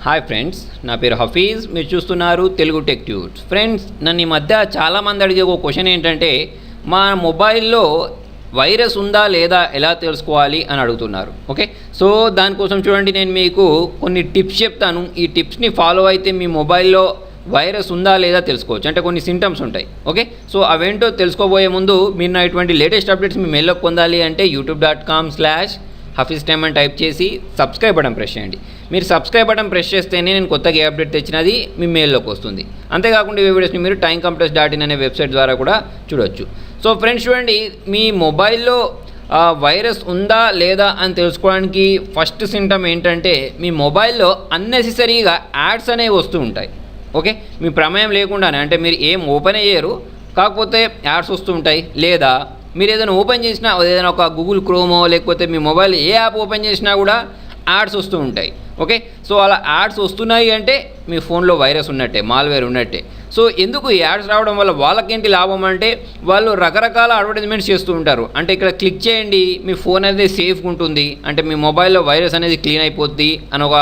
Hi friends, నా పేరు హఫీజ్. మీరు చూస్తున్నారు తెలుగు టెక్ ట్యూట్స్. ఫ్రెండ్స్, నన్ను ఈ మధ్య చాలామంది అడిగే ఒక క్వశ్చన్ ఏంటంటే, మా మొబైల్లో వైరస్ ఉందా లేదా ఎలా తెలుసుకోవాలి అని అడుగుతున్నారు. ఓకే, సో దానికోసం చూడండి, నేను మీకు కొన్ని టిప్స్ చెప్తాను. ఈ టిప్స్ని ఫాలో అయితే మీ మొబైల్లో వైరస్ ఉందా లేదా తెలుసుకోవచ్చు. అంటే కొన్ని సింటమ్స్ ఉంటాయి. ఓకే, సో అవేంటో తెలుసుకోబోయే ముందు మీరు నా ఇటువంటి లేటెస్ట్ అప్డేట్స్ మీ మెయిల్లో పొందాలి అంటే youtube.com/Hafiz Time అని టైప్ చేసి సబ్స్క్రైబ్ బటన్ ప్రెస్ చేయండి. మీరు సబ్స్క్రైబ్ బటన్ ప్రెస్ చేస్తేనే నేను కొత్తగా ఏ అప్డేట్ తెచ్చినది మీ మెయిల్లోకి వస్తుంది. అంతేకాకుండా ఈ వీడియోస్ని మీరు timecompress.in అనే వెబ్సైట్ ద్వారా కూడా చూడొచ్చు. సో ఫ్రెండ్స్ చూడండి, మీ మొబైల్లో వైరస్ ఉందా లేదా అని తెలుసుకోవడానికి ఫస్ట్ సింటమ్ ఏంటంటే, మీ మొబైల్లో అన్నెసెసరీగా యాడ్స్ అనేవి వస్తూ ఉంటాయి. ఓకే, మీ ప్రమేయం లేకుండానే, అంటే మీరు ఏం ఓపెన్ అయ్యారు కాకపోతే యాడ్స్ వస్తూ ఉంటాయి. లేదా మీరు ఏదైనా ఓపెన్ చేసినా, ఏదైనా ఒక గూగుల్ క్రోమో లేకపోతే మీ మొబైల్ ఏ యాప్ ఓపెన్ చేసినా కూడా యాడ్స్ వస్తూ ఉంటాయి. ఓకే, సో అలా యాడ్స్ వస్తున్నాయి అంటే మీ ఫోన్లో వైరస్ ఉన్నట్టే, మాల్వేర్ ఉన్నట్టే. సో ఎందుకు ఈ యాడ్స్ రావడం వల్ల వాళ్ళకేంటి లాభం అంటే, వాళ్ళు రకరకాల అడ్వర్టైజ్మెంట్స్ చేస్తూ ఉంటారు. అంటే ఇక్కడ క్లిక్ చేయండి, మీ ఫోన్ అనేది సేఫ్గా ఉంటుంది, అంటే మీ మొబైల్లో వైరస్ అనేది క్లీన్ అయిపోద్ది అని ఒక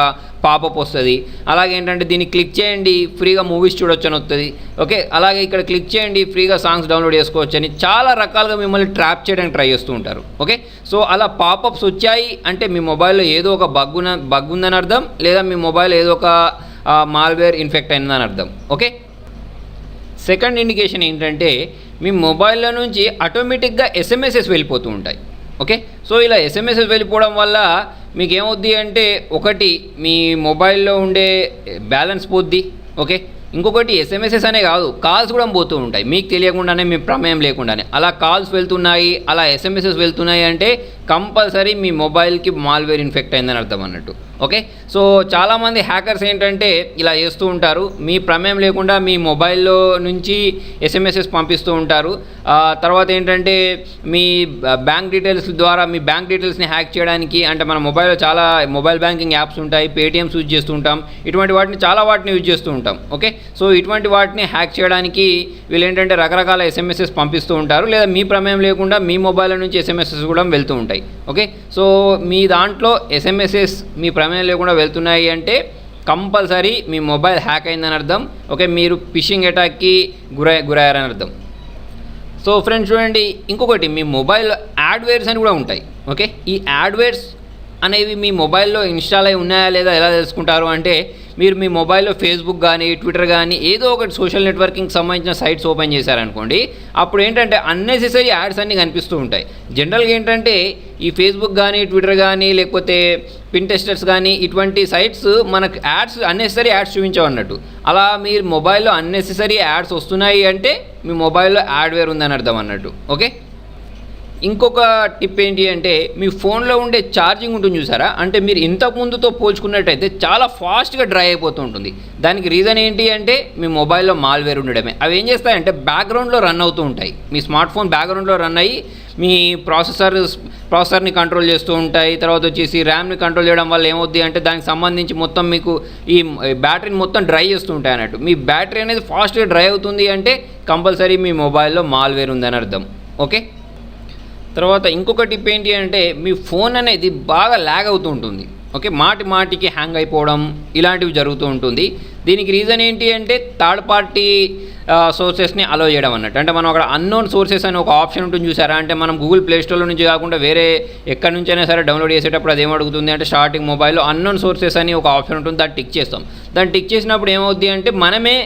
పాపప్ వస్తుంది. అలాగే ఏంటంటే దీన్ని క్లిక్ చేయండి, ఫ్రీగా మూవీస్ చూడొచ్చు అని వస్తుంది. ఓకే, అలాగే ఇక్కడ క్లిక్ చేయండి, ఫ్రీగా సాంగ్స్ డౌన్లోడ్ చేసుకోవచ్చు అని చాలా రకాలుగా మిమ్మల్ని ట్రాప్ చేయడానికి ట్రై చేస్తూ ఉంటారు. ఓకే, సో అలా పాపప్స్ వచ్చాయి అంటే మీ మొబైల్లో ఏదో ఒక బగ్ ఉందని అర్థం, లేదా మీ మొబైల్ ఏదో ఒక మాల్వేర్ ఇన్ఫెక్ట్ అయిందని అర్థం. ఓకే, సెకండ్ ఇండికేషన్ ఏంటంటే, మీ మొబైల్లో నుంచి ఆటోమేటిక్గా ఎస్ఎంఎస్ఎస్ వెళ్ళిపోతూ ఉంటాయి. ఓకే, సో ఇలా ఎస్ఎంఎస్ఎస్ వెళ్ళిపోవడం వల్ల మీకు ఏమవుద్ది అంటే, ఒకటి మీ మొబైల్లో ఉండే బ్యాలెన్స్ పోద్ది. ఓకే, ఇంకొకటి ఎస్ఎంఎస్ఎస్ అనే కాదు, కాల్స్ కూడా పోతూ ఉంటాయి మీకు తెలియకుండానే, మీ ప్రమేయం లేకుండానే. అలా కాల్స్ వెళ్తున్నాయి, అలా ఎస్ఎంఎస్ఎస్ వెళ్తున్నాయి అంటే కంపల్సరీ మీ మొబైల్కి మాల్వేర్ ఇన్ఫెక్ట్ అయిందని అర్థం అన్నట్టు. ఓకే, సో చాలామంది హ్యాకర్స్ ఏంటంటే ఇలా చేస్తూ ఉంటారు, మీ ప్రమేయం లేకుండా మీ మొబైల్లో నుంచి ఎస్ఎంఎస్ఎస్ పంపిస్తూ ఉంటారు. తర్వాత ఏంటంటే మీ బ్యాంక్ డీటెయిల్స్ ద్వారా మీ బ్యాంక్ డీటెయిల్స్ని హ్యాక్ చేయడానికి, అంటే మన మొబైల్లో చాలా మొబైల్ బ్యాంకింగ్ యాప్స్ ఉంటాయి, పేటిఎమ్స్ యూజ్ చేస్తూ ఉంటాం, ఇటువంటి వాటిని యూజ్ చేస్తూ ఉంటాం. ఓకే, సో ఇటువంటి వాటిని హ్యాక్ చేయడానికి వీళ్ళు ఏంటంటే రకరకాల ఎస్ఎంఎస్ఎస్ పంపిస్తూ ఉంటారు, లేదా మీ ప్రమేయం లేకుండా మీ మొబైల్ నుంచి ఎస్ఎంఎస్ఎస్ కూడా వెళ్తూ ఉంటాయి. ఓకే, సో మీ దాంట్లో ఎస్ఎంఎస్ఎస్ మీ ప్రమేయం లేకుండా వెళ్తున్నాయి అంటే కంపల్సరీ మీ మొబైల్ హ్యాక్ అయిందని అర్థం. ఓకే, మీరు ఫిషింగ్ అటాక్కి గురయ్యారని అర్థం. సో ఫ్రెండ్స్ చూడండి, ఇంకొకటి మీ మొబైల్లో యాడ్వేర్స్ అని కూడా ఉంటాయి. ఓకే, ఈ యాడ్వేర్స్ అనేవి మీ మొబైల్లో ఇన్స్టాల్ అయి ఉన్నాయా లేదా ఎలా తెలుసుకుంటారు అంటే, మీరు మీ మొబైల్లో ఫేస్బుక్ కానీ ట్విట్టర్ కానీ ఏదో ఒకటి సోషల్ నెట్వర్కింగ్కి సంబంధించిన సైట్స్ ఓపెన్ చేశారనుకోండి, అప్పుడు ఏంటంటే అన్నెసెసరీ యాడ్స్ అన్నీ కనిపిస్తూ ఉంటాయి. జనరల్గా ఏంటంటే ఈ ఫేస్బుక్ కానీ ట్విట్టర్ కానీ లేకపోతే పింటెస్టర్స్ కానీ ఇటువంటి సైట్స్ మనకు యాడ్స్ అన్నెసెసరీ యాడ్స్ చూపించవన్నట్టు. అలా మీరు మొబైల్లో అన్నెసెసరీ యాడ్స్ వస్తున్నాయి అంటే మీ మొబైల్లో యాడ్వేర్ ఉందని అర్థం అన్నట్టు. ఓకే, ఇంకొక టిప్ ఏంటి అంటే, మీ ఫోన్లో ఉండే ఛార్జింగ్ ఉంటుంది చూసారా, అంటే మీరు ఇంతకు ముందుతో పోల్చుకున్నట్టయితే చాలా ఫాస్ట్గా డ్రై అయిపోతూ ఉంటుంది. దానికి రీజన్ ఏంటి అంటే మీ మొబైల్లో మాల్వేర్ ఉండడమే. అవి ఏం చేస్తాయంటే బ్యాక్గ్రౌండ్లో రన్ అవుతూ ఉంటాయి. మీ స్మార్ట్ ఫోన్ బ్యాక్గ్రౌండ్లో రన్ అయ్యి మీ ప్రాసెసర్ని కంట్రోల్ చేస్తూ ఉంటాయి. తర్వాత వచ్చేసి ర్యామ్ని కంట్రోల్ చేయడం వల్ల ఏమవుద్ది అంటే దానికి సంబంధించి మొత్తం మీకు ఈ బ్యాటరీని మొత్తం డ్రై చేస్తూ ఉంటాయి అన్నట్టు. మీ బ్యాటరీ అనేది ఫాస్ట్గా డ్రై అవుతుంది అంటే కంపల్సరీ మీ మొబైల్లో మాల్వేర్ ఉందని అర్థం. ఓకే, తర్వాత ఇంకొక టిప్ ఏంటి అంటే, మీ ఫోన్ అనేది బాగా ల్యాగ్ అవుతూ ఉంటుంది. ఓకే, మాటికి హ్యాంగ్ అయిపోవడం ఇలాంటివి జరుగుతూ ఉంటుంది. దీనికి రీజన్ ఏంటి అంటే థర్డ్ పార్టీ సోర్సెస్ని అలో చేయడం అన్నట్టు. అంటే మనం అక్కడ అన్నోన్ సోర్సెస్ అని ఒక ఆప్షన్ ఉంటుంది చూసారా, అంటే మనం గూగుల్ ప్లేస్టోర్లో నుంచి కాకుండా వేరే ఎక్కడి నుంచైనా సరే డౌన్లోడ్ చేసేటప్పుడు అది ఏమడుగుతుంది అంటే, స్టార్టింగ్ మొబైల్లో అన్నోన్ సోర్సెస్ అని ఒక ఆప్షన్ ఉంటుంది, దాన్ని టిక్ చేస్తాం. దాన్ని టిక్ చేసినప్పుడు ఏమవుద్ది అంటే మనమే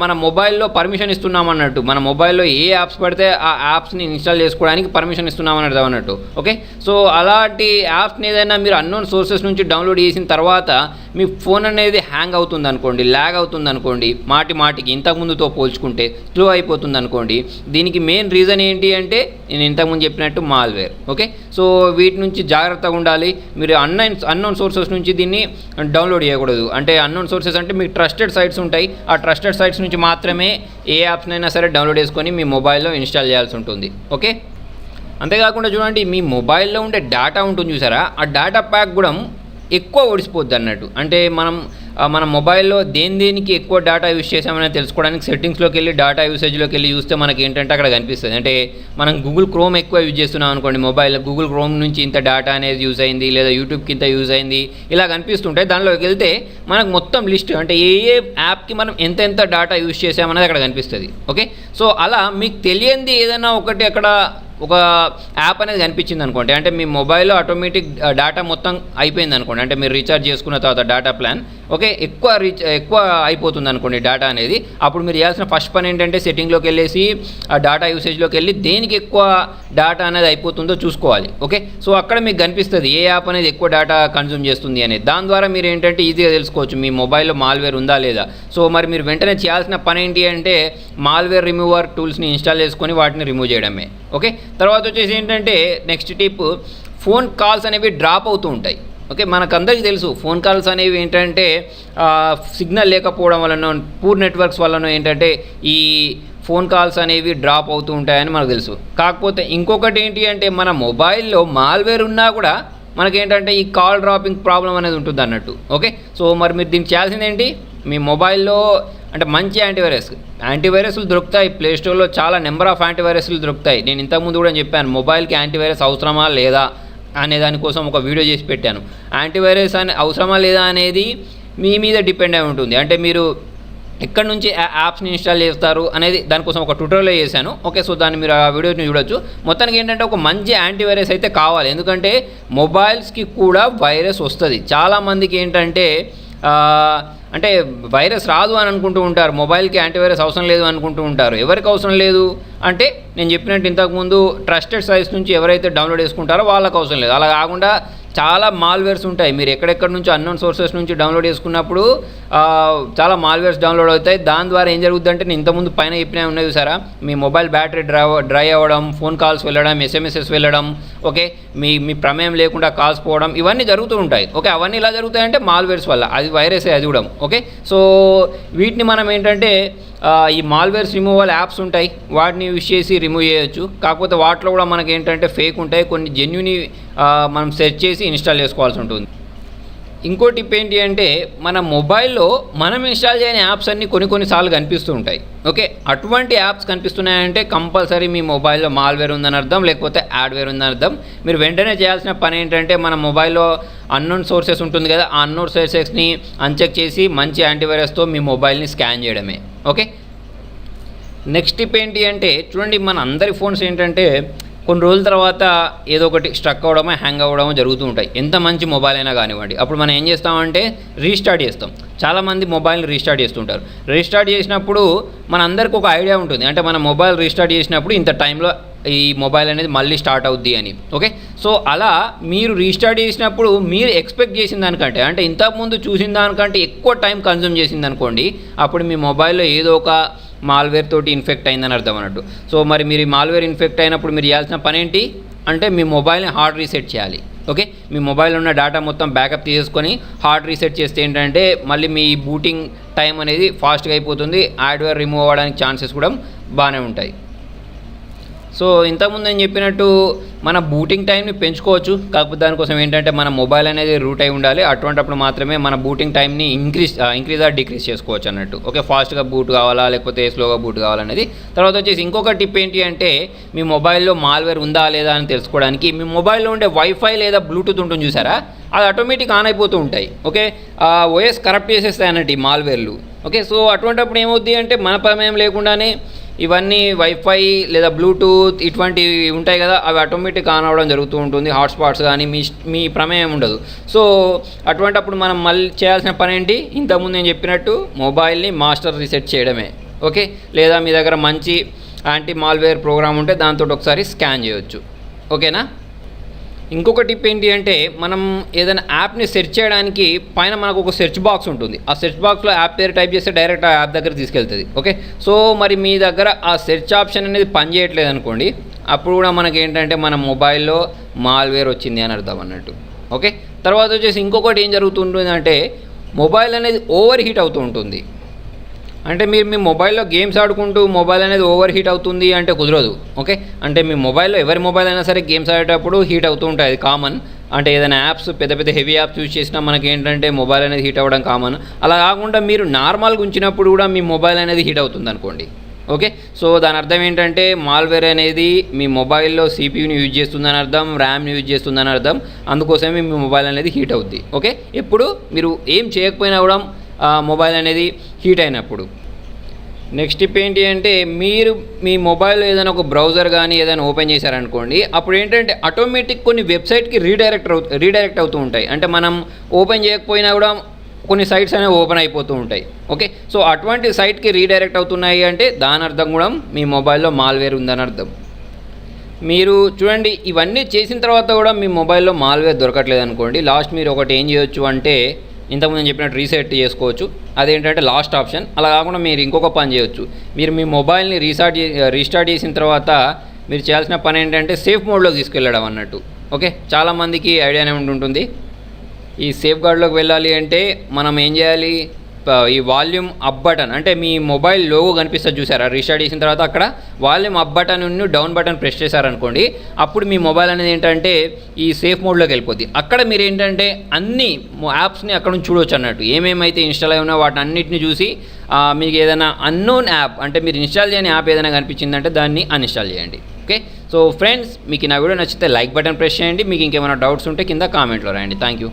మన మొబైల్లో పర్మిషన్ ఇస్తున్నాం అన్నట్టు. మన మొబైల్లో ఏ యాప్స్ పడితే ఆ యాప్స్ని ఇన్స్టాల్ చేసుకోవడానికి పర్మిషన్ ఇస్తున్నాం అన్నట్టు. ఓకే, సో అలాంటి యాప్స్ని ఏదైనా మీరు అన్నోన్ సోర్సెస్ నుంచి డౌన్లోడ్ చేసిన తర్వాత మీ ఫోన్ అనేది హ్యాంగ్ అవుతుంది అనుకోండి, ల్యాగ్ అవుతుంది అనుకోండి, మాటికి ఇంతకుముందుతో పోల్చుకుంటే స్లో అయిపోతుంది అనుకోండి, దీనికి మెయిన్ రీజన్ ఏంటి అంటే నేను ఇంతకుముందు చెప్పినట్టు మాల్వేర్. ఓకే, సో వీటి నుంచి జాగ్రత్తగా ఉండాలి. మీరు అన్నోన్ సోర్సెస్ నుంచి దీన్ని డౌన్లోడ్ చేయకూడదు. అంటే అన్నోన్ సోర్సెస్ అంటే మీకు ట్రస్టెడ్ సైట్స్ ఉంటాయి, ఆ ట్రస్టెడ్ సైట్స్ నుంచి మాత్రమే ఏ యాప్స్నైనా సరే డౌన్లోడ్ చేసుకొని మీ మొబైల్లో ఇన్స్టాల్ చేయాల్సి ఉంటుంది. ఓకే, అంతేకాకుండా చూడండి, మీ మొబైల్లో ఉండే డేటా ఉంటుంది చూసారా, ఆ డేటా ప్యాక్ కూడా ఎక్కువ ఒడిసిపోద్ది అన్నట్టు. అంటే మన మొబైల్లో దేనికి ఎక్కువ డేటా యూజ్ చేసామని తెలుసుకోవడానికి సెట్టింగ్స్లోకి వెళ్ళి డేటా యూసేజ్లోకి వెళ్ళి చూస్తే మనకి ఏంటంటే అక్కడ కనిపిస్తుంది. అంటే మనం గూగుల్ క్రోమ్ ఎక్కువ యూజ్ చేస్తున్నాం అనుకోండి మొబైల్, గూగుల్ క్రోమ్ నుంచి ఇంత డేటా అనేది యూజ్ అయింది, లేదా యూట్యూబ్కి ఇంత యూజ్ అయింది, ఇలా కనిపిస్తుంటాయి. దానిలోకి వెళ్తే మనకు మొత్తం లిస్ట్, అంటే ఏ యాప్కి మనం ఎంత డేటా యూజ్ చేసామనేది అక్కడ కనిపిస్తుంది. ఓకే, సో అలా మీకు తెలియంది ఏదైనా ఒకటి అక్కడ ఒక యాప్ అనేది కనిపించింది అనుకోండి, అంటే మీ మొబైల్లో ఆటోమేటిక్ డేటా మొత్తం అయిపోయింది అనుకోండి, అంటే మీరు రీఛార్జ్ చేసుకున్న తర్వాత డేటా ప్లాన్ ఓకే ఎక్కువ అయిపోతుంది అనుకోండి డేటా అనేది. అప్పుడు మీరు చేయాల్సిన ఫస్ట్ పని ఏంటంటే సెట్టింగ్లోకి వెళ్ళేసి ఆ డేటా యూసేజ్లోకి వెళ్ళి దేనికి ఎక్కువ డేటా అనేది అయిపోతుందో చూసుకోవాలి. ఓకే, సో అక్కడ మీకు కనిపిస్తుంది ఏ యాప్ అనేది ఎక్కువ డేటా కన్జ్యూమ్ చేస్తుంది అనేది. దాని ద్వారా మీరు ఏంటంటే ఈజీగా తెలుసుకోవచ్చు మీ మొబైల్లో మాల్వేర్ ఉందా లేదా. సో మరి మీరు వెంటనే చేయాల్సిన పని ఏంటి అంటే మాల్వేర్ రిమూవర్ టూల్స్ని ఇన్స్టాల్ చేసుకొని వాటిని రిమూవ్ చేయడమే. ఓకే, తర్వాత వచ్చేసి ఏంటంటే నెక్స్ట్ టిప్, ఫోన్ కాల్స్ అనేవి డ్రాప్ అవుతూ ఉంటాయి. ఓకే, మనకందరికీ తెలుసు ఫోన్ కాల్స్ అనేవి ఏంటంటే సిగ్నల్ లేకపోవడం వలన, పూర్ నెట్వర్క్స్ వలన ఏంటంటే ఈ ఫోన్ కాల్స్ అనేవి డ్రాప్ అవుతూ ఉంటాయని మనకు తెలుసు. కాకపోతే ఇంకొకటి ఏంటి అంటే మన మొబైల్లో మాల్వేర్ ఉన్నా కూడా మనకేంటంటే ఈ కాల్ డ్రాపింగ్ ప్రాబ్లం అనేది ఉంటుంది అన్నట్టు. ఓకే, సో మరి మీరు దీనికి చేయాల్సింది ఏంటి, మీ మొబైల్లో అంటే మంచి యాంటీవైరస్లు దొరుకుతాయి. ప్లేస్టోర్లో చాలా నెంబర్ ఆఫ్ యాంటీవైరస్లు దొరుకుతాయి. నేను ఇంతకుముందు కూడా చెప్పాను మొబైల్కి యాంటీవైరస్ అవసరమా లేదా అనే దానికోసం ఒక వీడియో చేసి పెట్టాను. యాంటీవైరస్ అవసరమా లేదా అనేది మీ మీద డిపెండ్ అయి ఉంటుంది. అంటే మీరు ఎక్కడి నుంచి యాప్స్ని ఇన్స్టాల్ చేస్తారు అనేది దానికోసం ఒక ట్యూటోరియల్ చేశాను. ఓకే, సో దాన్ని మీరు ఆ వీడియోని చూడొచ్చు. మొత్తానికి ఏంటంటే ఒక మంచి యాంటీవైరస్ అయితే కావాలి, ఎందుకంటే మొబైల్స్కి కూడా వైరస్ వస్తుంది. చాలామందికి ఏంటంటే అంటే వైరస్ రాదు అని అనుకుంటూ ఉంటారు, మొబైల్కి యాంటీవైరస్ అవసరం లేదు అనుకుంటూ ఉంటారు. ఎవరికి అవసరం లేదు అంటే నేను చెప్పినట్టు ఇంతకుముందు ట్రస్టెడ్ సైట్స్ నుంచి ఎవరైతే డౌన్లోడ్ చేసుకుంటారో వాళ్ళకి అవసరం లేదు. అలా కాకుండా చాలా మాల్వేర్స్ ఉంటాయి. మీరు ఎక్కడెక్కడ నుంచి అన్నోన్ సోర్సెస్ నుంచి డౌన్లోడ్ చేసుకున్నప్పుడు చాలా మాల్వేర్స్ డౌన్లోడ్ అవుతాయి. దాని ద్వారా ఏం జరుగుతుందంటే నేను ఇంతకుముందు పైన చెప్పినవి ఉన్నాయి చూసారా, మీ మొబైల్ బ్యాటరీ డ్రై అవ్వడం, ఫోన్ కాల్స్ వెళ్ళడం, ఎస్ఎంఎస్ఎస్ వెళ్ళడం, ఓకే మీ ప్రమేయం లేకుండా కాల్స్ పోవడం, ఇవన్నీ జరుగుతూ ఉంటాయి. ఓకే, అవన్నీ ఇలా జరుగుతాయంటే మాల్వేర్స్ వల్ల, అది వైరసే అది కూడా. ఓకే, సో వీటిని మనం ఏంటంటే ఈ మాల్వేర్స్ రిమూవల్ యాప్స్ ఉంటాయి, వాటిని యూజ్ చేసి రిమూవ్ చేయొచ్చు. కాకపోతే వాటిలో కూడా మనకి ఏంటంటే ఫేక్ ఉంటాయి, కొన్ని జెన్యుని మనం సెర్చ్ చేసి ఇన్స్టాల్ చేసుకోవాల్సి ఉంటుంది. ఇంకో టిప్ ఏంటి అంటే మన మొబైల్లో మనం ఇన్స్టాల్ చేయని యాప్స్ అన్నీ కొన్నిసార్లు కనిపిస్తూ ఉంటాయి. ఓకే, అటువంటి యాప్స్ కనిపిస్తున్నాయంటే కంపల్సరీ మీ మొబైల్లో మాల్వేర్ ఉందని అర్థం, లేకపోతే యాడ్వేర్ ఉందని అర్థం. మీరు వెంటనే చేయాల్సిన పని ఏంటంటే మన మొబైల్లో అన్నోన్ సోర్సెస్ ఉంటుంది కదా, ఆ అన్నోన్ సోర్సెస్ని అన్చెక్ చేసి మంచి యాంటీవైరస్తో మీ మొబైల్ని స్కాన్ చేయడమే. ఓకే, నెక్స్ట్ టిప్ ఏంటి అంటే చూడండి, మన అందరి ఫోన్స్ ఏంటంటే కొన్ని రోజుల తర్వాత ఏదో ఒకటి స్ట్రక్ అవ్వడమో హ్యాంగ్ అవ్వడమో జరుగుతూ ఉంటాయి, ఎంత మంచి మొబైల్ అయినా కానివ్వండి. అప్పుడు మనం ఏం చేస్తామంటే రీస్టార్ట్ చేస్తాం. చాలామంది మొబైల్ని రీస్టార్ట్ చేస్తుంటారు. రీస్టార్ట్ చేసినప్పుడు మనందరికీ ఒక ఐడియా ఉంటుంది, అంటే మన మొబైల్ రీస్టార్ట్ చేసినప్పుడు ఇంత టైంలో ఈ మొబైల్ అనేది మళ్ళీ స్టార్ట్ అవుద్ది అని. ఓకే, సో అలా మీరు రీస్టార్ట్ చేసినప్పుడు మీరు ఎక్స్పెక్ట్ చేసిన దానికంటే, అంటే ఇంతకుముందు చూసిన దానికంటే ఎక్కువ టైం కన్జ్యూమ్ చేసింది అనుకోండి, అప్పుడు మీ మొబైల్లో ఏదో ఒక మాల్వేర్ తోటి ఇన్ఫెక్ట్ అయిందని అర్థం అన్నట్టు. సో మరి మీరు మాల్వేర్ ఇన్ఫెక్ట్ అయినప్పుడు మీరు చేయాల్సిన పని ఏంటి అంటే మీ మొబైల్ని హార్డ్ రీసెట్ చేయాలి. ఓకే, మీ మొబైల్లో ఉన్న డేటా మొత్తం బ్యాకప్ తీసుకొని హార్డ్ రీసెట్ చేస్తే ఏంటంటే మళ్ళీ మీ బూటింగ్ టైం అనేది ఫాస్ట్గా అయిపోతుంది, హార్డ్వేర్ రిమూవ్ అవ్వడానికి ఛాన్సెస్ కూడా బాగానే ఉంటాయి. సో ఇంతకుముందు నేను చెప్పినట్టు మన బూటింగ్ టైంని పెంచుకోవచ్చు. కాకపోతే దానికోసం ఏంటంటే మన మొబైల్ అనేది రూట్ అయి ఉండాలి. అటువంటిప్పుడు మాత్రమే మన బూటింగ్ టైంని ఇంక్రీజ్ ఆర్ డిక్రీజ్ చేసుకోవచ్చు అన్నట్టు. ఓకే, ఫాస్ట్గా బూట్ కావాలా లేకపోతే స్లోగా బూట్ కావాలనేది. తర్వాత వచ్చేసి ఇంకొక టిప్ ఏంటి అంటే మీ మొబైల్లో మాల్వేర్ ఉందా లేదా అని తెలుసుకోవడానికి మీ మొబైల్లో ఉండే వైఫై లేదా బ్లూటూత్ ఉంటుంది చూసారా, అది ఆటోమేటిక్ ఆన్ అయిపోతూ ఉంటాయి. ఓకే, ఓఎస్ కరప్ట్ చేసేస్తాయి అన్నట్టు ఈ మాల్వేర్లు. ఓకే, సో అటువంటిప్పుడు ఏమవుద్ది అంటే మన ప్రమేయం లేకుండానే ఇవన్నీ వైఫై లేదా బ్లూటూత్ ఇటువంటివి ఉంటాయి కదా, అవి ఆటోమేటిక్ ఆన్ అవ్వడం జరుగుతూ ఉంటుంది. హాట్స్పాట్స్ కానీ మీ ప్రమేయం ఉండదు. సో అటువంటిప్పుడు మనం మళ్ళీ చేయాల్సిన పని ఏంటి, ఇంతకుముందు నేను చెప్పినట్టు మొబైల్ని మాస్టర్ రీసెట్ చేయడమే. ఓకే, లేదా మీ దగ్గర మంచి యాంటీ మాల్వేర్ ప్రోగ్రామ్ ఉంటే దాంతో ఒకసారి స్కాన్ చేయొచ్చు. ఓకేనా, ఇంకొక టిప్ ఏంటి అంటే మనం ఏదైనా యాప్ని సెర్చ్ చేయడానికి పైన మనకు ఒక సెర్చ్ బాక్స్ ఉంటుంది. ఆ సెర్చ్ బాక్స్లో యాప్ పేరు టైప్ చేస్తే డైరెక్ట్ ఆ యాప్ దగ్గర తీసుకెళ్తుంది. ఓకే, సో మరి మీ దగ్గర ఆ సెర్చ్ ఆప్షన్ అనేది పనిచేయట్లేదు అనుకోండి, అప్పుడు కూడా మనకి ఏంటంటే మన మొబైల్లో మాల్వేర్ వచ్చింది అని అర్థం అన్నట్టు. ఓకే, తర్వాత వచ్చేసి ఇంకొకటి ఏం జరుగుతుంటుంది అంటే మొబైల్ అనేది ఓవర్ హీట్ అవుతూ ఉంటుంది. అంటే మీరు మీ మొబైల్లో గేమ్స్ ఆడుకుంటూ మొబైల్ అనేది ఓవర్ హీట్ అవుతుంది అంటే కుదరదు. ఓకే, అంటే మీ మొబైల్లో ఎవరి మొబైల్ అయినా సరే గేమ్స్ ఆడేటప్పుడు హీట్ అవుతూ ఉంటాయి, అది కామన్. అంటే ఏదైనా యాప్స్ పెద్ద పెద్ద హెవీ యాప్స్ యూజ్ చేసినా మనకి ఏంటంటే మొబైల్ అనేది హీట్ అవ్వడం కామన్. అలా కాకుండా మీరు నార్మల్గా ఉంచినప్పుడు కూడా మీ మొబైల్ అనేది హీట్ అవుతుంది అనుకోండి. ఓకే, సో దాని అర్థం ఏంటంటే మాల్వేర్ అనేది మీ మొబైల్లో సిపియూని యూజ్ చేస్తుందని అర్థం, ర్యామ్ని యూజ్ చేస్తుందని అర్థం. అందుకోసమే మీ మొబైల్ అనేది హీట్ అవుద్ది. ఓకే, ఎప్పుడు మీరు ఏం చేయకపోయినా కూడా మొబైల్ అనేది హీట్ అయినప్పుడు. నెక్స్ట్ టిప్ ఏంటి అంటే మీరు మీ మొబైల్లో ఏదైనా ఒక బ్రౌజర్ కానీ ఏదైనా ఓపెన్ చేశారనుకోండి, అప్పుడు ఏంటంటే ఆటోమేటిక్ కొన్ని వెబ్సైట్కి రీడైరెక్ట్ అవుతూ ఉంటాయి. అంటే మనం ఓపెన్ చేయకపోయినా కూడా కొన్ని సైట్స్ అనేవి ఓపెన్ అయిపోతూ ఉంటాయి. ఓకే, సో అటువంటి సైట్కి రీడైరెక్ట్ అవుతున్నాయి అంటే దాని అర్థం కూడా మీ మొబైల్లో మాల్వేర్ ఉందని అర్థం. మీరు చూడండి, ఇవన్నీ చేసిన తర్వాత కూడా మీ మొబైల్లో మాల్వేర్ దొరకట్లేదు అనుకోండి, లాస్ట్ మీరు ఒకటి ఏం చేయొచ్చు అంటే ఇంతకుముందు నేను చెప్పినట్టు రీసెట్ చేసుకోవచ్చు. అదేంటంటే లాస్ట్ ఆప్షన్. అలా కాకుండా మీరు ఇంకొక పని చేయొచ్చు. మీరు మీ మొబైల్ని రీస్టార్ట్ చేసిన తర్వాత మీరు చేయాల్సిన పని ఏంటంటే సేఫ్ మోడ్లోకి తీసుకెళ్ళడం అన్నట్టు. ఓకే, చాలామందికి ఐడియానే ఉంటుంది. ఈ సేఫ్ గార్డ్లోకి వెళ్ళాలి అంటే మనం ఏం చేయాలి, ఈ వాల్యూమ్ అప్ బటన్ అంటే మీ మొబైల్ లోగో కనిపిస్తుంది చూసారా, రీస్టార్ట్ చేసిన తర్వాత అక్కడ volume up button down button press చేశారనుకోండి, అప్పుడు మీ మొబైల్ అనేది ఏంటంటే ఈ సేఫ్ మోడ్లోకి వెళ్ళిపోద్ది. అక్కడ మీరు ఏంటంటే అన్ని యాప్స్ని అక్కడ నుంచి చూడవచ్చు అన్నట్టు. ఏమేమైతే ఇన్స్టాల్ అయి ఉన్నా వాటి అన్నిటిని చూసి మీకు ఏదైనా అన్నోన్ యాప్ అంటే మీరు ఇన్స్టాల్ చేయని యాప్ ఏదైనా కనిపించిందంటే దాన్ని అన్ఇన్స్టాల్ చేయండి. ఓకే, సో ఫ్రెండ్స్, మీకు నా వీడియో నచ్చితే లైక్ బటన్ ప్రెస్ చేయండి. మీకు ఇంకేమైనా డౌట్స్ ఉంటే కింద కామెంట్లో రాయండి. Thank you.